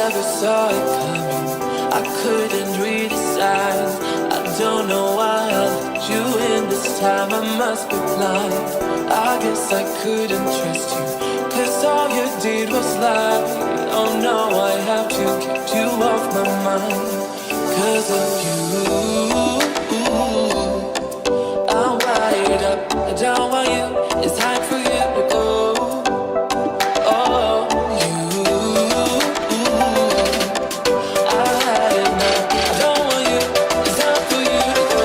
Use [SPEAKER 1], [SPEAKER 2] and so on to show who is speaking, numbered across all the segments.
[SPEAKER 1] never saw it coming. I couldn't read the signs. I don't know why I let you in this time. I must be blind. I guess I couldn't trust you, 'cause all you did was lie. Oh no, I have to keep you off my mind. 'Cause of you, I'm wired up. I don't want you. It's time for you to go. Oh, you, I had enough. I don't want you. It's time for you to go.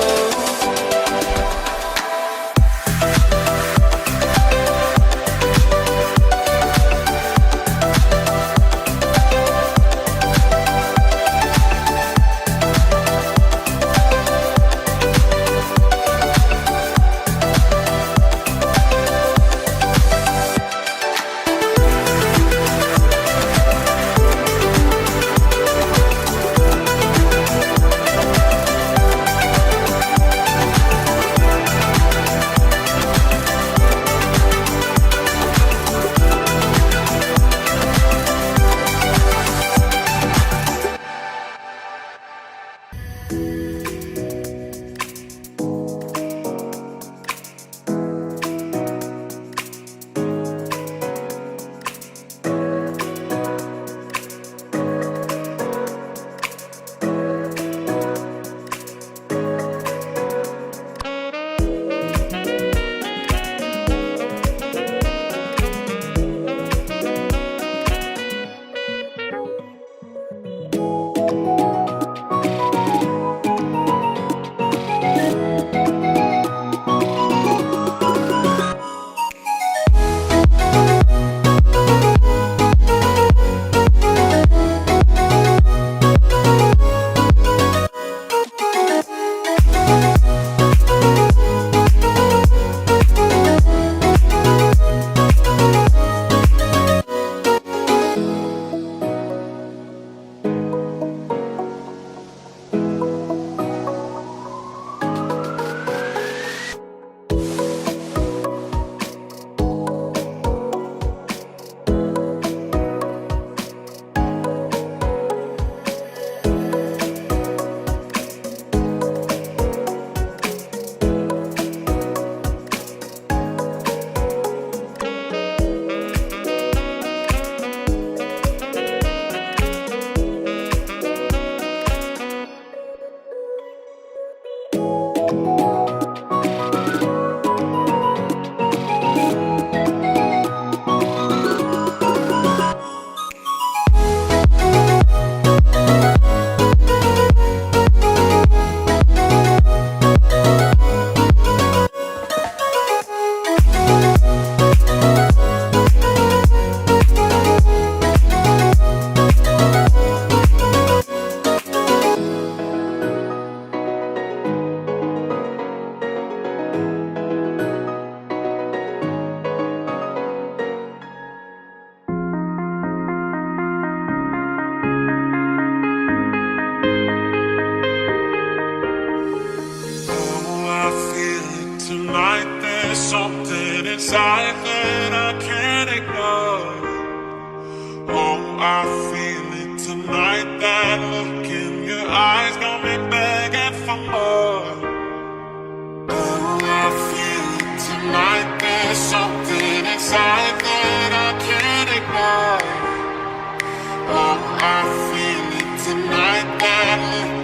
[SPEAKER 2] Tonight there's something inside that I can't ignore. Oh, I feel it tonight. That look in your eyes got me begging for more. Oh, I feel it tonight. There's something inside that I can't ignore. Oh, I feel it tonight. That look